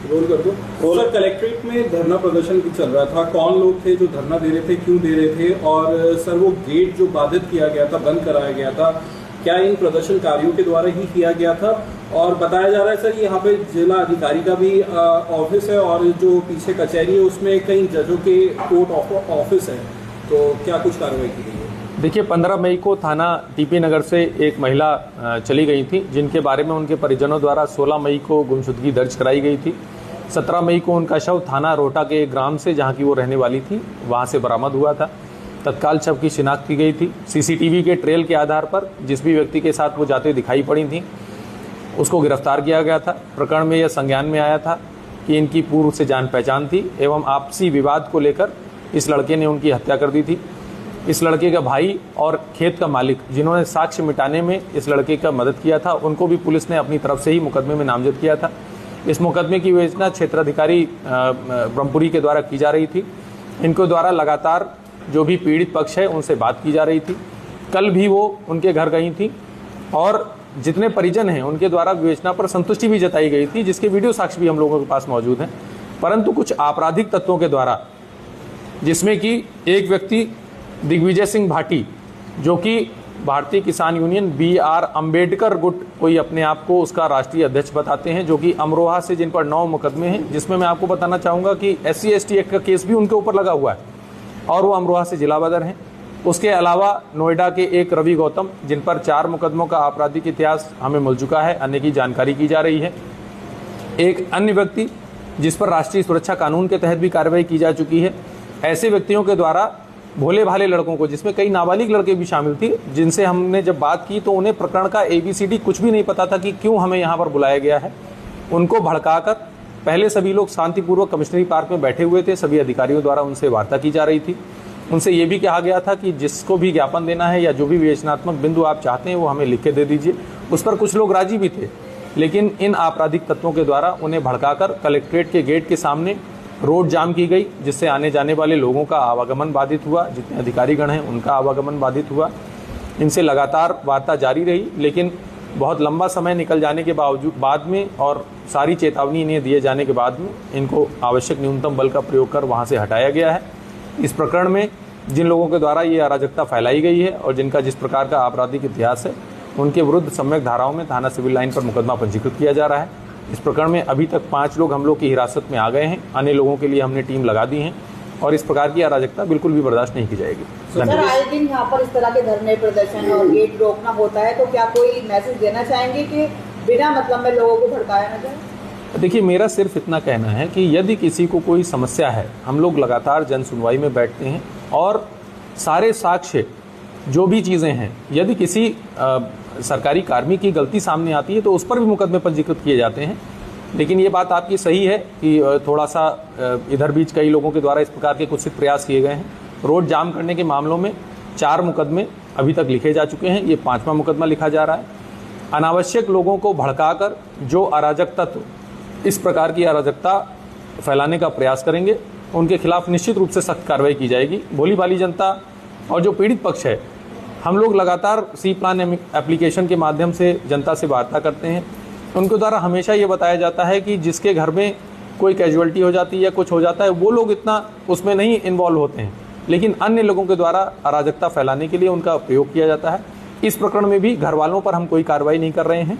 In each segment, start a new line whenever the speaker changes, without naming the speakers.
Role कर दो। Sir, collectorate में धरना प्रदर्शन चल रहा था, कौन लोग थे जो धरना दे रहे थे, क्यों दे रहे थे, और सर वो गेट जो बाधित किया गया था, बंद कराया गया था, क्या इन प्रदर्शनकारियों के द्वारा ही किया गया था? और बताया जा रहा है सर यहाँ पे जिला अधिकारी का भी ऑफिस है और जो पीछे कचहरी है उसमें कई जजों के कोर्ट ऑफिस है, तो क्या कुछ कार्रवाई की गई है?
देखिए, 15 मई को थाना टीपी नगर से एक महिला चली गई थी, जिनके बारे में उनके परिजनों द्वारा 16 मई को गुमशुदगी दर्ज कराई गई थी। 17 मई को उनका शव थाना रोहटा के एक ग्राम से, जहां की वो रहने वाली थी, वहां से बरामद हुआ था। तत्काल शव की शिनाख्त की गई थी। सीसीटीवी के ट्रेल के आधार पर जिस भी व्यक्ति के साथ वो जाते दिखाई पड़ी थी उसको गिरफ्तार किया गया था। प्रकरण में यह संज्ञान में आया था कि इनकी पूर्व से जान पहचान थी एवं आपसी विवाद को लेकर इस लड़के ने उनकी हत्या कर दी थी। इस लड़के का भाई और खेत का मालिक, जिन्होंने साक्ष्य मिटाने में इस लड़के का मदद किया था, उनको भी पुलिस ने अपनी तरफ से ही मुकदमे में नामजद किया था। इस मुकदमे की विवेचना क्षेत्राधिकारी ब्रह्मपुरी के द्वारा की जा रही थी। इनके द्वारा लगातार जो भी पीड़ित पक्ष है उनसे बात की जा रही थी। कल भी वो उनके घर गई थी और जितने परिजन हैं उनके द्वारा विवेचना पर संतुष्टि भी जताई गई थी, जिसके वीडियो साक्ष्य भी हम लोगों के पास मौजूद हैं। परंतु कुछ आपराधिक तत्वों के द्वारा, जिसमें कि एक व्यक्ति दिग्विजय सिंह भाटी, जो कि भारतीय किसान यूनियन BR अम्बेडकर गुट कोई अपने आप को उसका राष्ट्रीय अध्यक्ष बताते हैं, जो कि अमरोहा से, जिन पर 9 मुकदमे हैं, जिसमें मैं आपको बताना चाहूँगा कि SC ST एक्ट का केस भी उनके ऊपर लगा हुआ है और वो अमरोहा से जिला बदर हैं। उसके अलावा नोएडा के एक रवि गौतम, जिन पर 4 मुकदमों का आपराधिक इतिहास हमें मिल चुका है, अन्य की जानकारी की जा रही है। एक अन्य व्यक्ति जिस पर राष्ट्रीय सुरक्षा कानून के तहत भी कार्रवाई की जा चुकी है। ऐसे व्यक्तियों के द्वारा भोले भाले लड़कों को, जिसमें कई नाबालिग लड़के भी शामिल थे, जिनसे हमने जब बात की तो उन्हें प्रकरण का ABCD कुछ भी नहीं पता था कि क्यों हमें यहाँ पर बुलाया गया है, उनको भड़काकर पहले सभी लोग शांतिपूर्वक कमिश्नरी पार्क में बैठे हुए थे। सभी अधिकारियों द्वारा उनसे वार्ता की जा रही थी। उनसे ये भी कहा गया था कि जिसको भी ज्ञापन देना है या जो भी विवेचनात्मक बिंदु आप चाहते हैं वो हमें लिख के दे दीजिए। उस पर कुछ लोग राजी भी थे, लेकिन इन आपराधिक तत्वों के द्वारा उन्हें भड़काकर कलेक्ट्रेट के गेट के सामने रोड जाम की गई, जिससे आने जाने वाले लोगों का आवागमन बाधित हुआ। जितने अधिकारीगण हैं उनका आवागमन बाधित हुआ। इनसे लगातार वार्ता जारी रही, लेकिन बहुत लंबा समय निकल जाने के बाद में और सारी चेतावनी इन्हें दिए जाने के बाद में इनको आवश्यक न्यूनतम बल का प्रयोग कर वहां से हटाया गया है। इस प्रकरण में जिन लोगों के द्वारा ये अराजकता फैलाई गई है और जिनका जिस प्रकार का आपराधिक इतिहास है, उनके विरुद्ध सम्यक धाराओं में थाना सिविल लाइन पर मुकदमा पंजीकृत किया जा रहा है। इस प्रकरण में अभी तक 5 लोग हम लोग की हिरासत में आ गए हैं। अन्य लोगों के लिए हमने टीम लगा दी है और इस प्रकार की अराजकता बिल्कुल भी बर्दाश्त नहीं की जाएगी।
सर, आए दिन यहाँ पर इस तरह के धरने प्रदर्शन और गेट रोकना होता है, तो क्या कोई मैसेज देना चाहेंगे कि बिना मतलब में लोगों को भड़काया न जाए?
देखिए, मेरा सिर्फ इतना कहना है कि यदि किसी को कोई समस्या है, हम लोग लगातार जन सुनवाई में बैठते हैं और सारे साक्ष्य जो भी चीज़ें हैं, यदि किसी सरकारी कार्मिक की गलती सामने आती है तो उस पर भी मुकदमे पंजीकृत किए जाते हैं। लेकिन ये बात आपकी सही है कि थोड़ा सा इधर बीच कई लोगों के द्वारा इस प्रकार के कुछ प्रयास किए गए हैं। रोड जाम करने के मामलों में 4 मुकदमे अभी तक लिखे जा चुके हैं, ये 5वां मुकदमा लिखा जा रहा है। अनावश्यक लोगों को भड़काकर जो अराजक तत्व इस प्रकार की अराजकता फैलाने का प्रयास करेंगे, उनके खिलाफ निश्चित रूप से सख्त कार्रवाई की जाएगी। भोली भाली जनता और जो पीड़ित पक्ष है, हम लोग लगातार सी प्लान एप्लीकेशन के माध्यम से जनता से वार्ता करते हैं। उनके द्वारा हमेशा ये बताया जाता है कि जिसके घर में कोई कैजुअलिटी हो जाती है या कुछ हो जाता है, वो लोग इतना उसमें नहीं इन्वॉल्व होते हैं, लेकिन अन्य लोगों के द्वारा अराजकता फैलाने के लिए उनका प्रयोग किया जाता है। इस प्रकरण में भी घर वालों पर हम कोई कार्रवाई नहीं कर रहे हैं।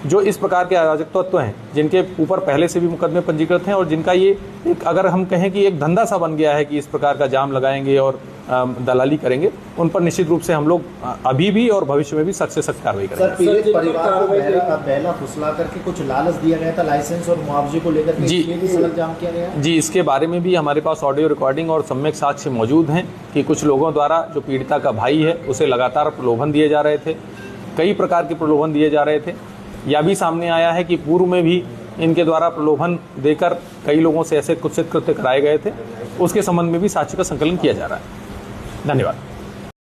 जो इस प्रकार के अराजक तत्व हैं, जिनके ऊपर पहले से भी मुकदमे पंजीकृत हैं और जिनका ये एक, अगर हम कहें कि एक धंधा सा बन गया है कि इस प्रकार का जाम लगाएंगे और दलाली करेंगे, उन पर निश्चित रूप से हम लोग अभी भी और भविष्य में भी सख्त से सख्त कार्रवाई करेंगे।
सर, पीड़ित परिवार को बहला फुसला करके कुछ लालच दिया गया था लाइसेंस और मुआवजे को लेकर के, ये भी सड़क जाम किया गया?
जी, इसके बारे में भी हमारे पास ऑडियो रिकॉर्डिंग और सम्यक साक्ष्य मौजूद हैं कि कुछ लोगों द्वारा, जो पीड़िता का भाई है, उसे लगातार प्रलोभन दिए जा रहे थे, कई प्रकार के प्रलोभन दिए जा रहे थे। यह भी सामने आया है कि पूर्व में भी इनके द्वारा प्रलोभन देकर कई लोगों से ऐसे कुत्सित कृत्य कराए गए थे। उसके संबंध में भी साक्ष्य का संकलन किया जा रहा है। धन्यवाद।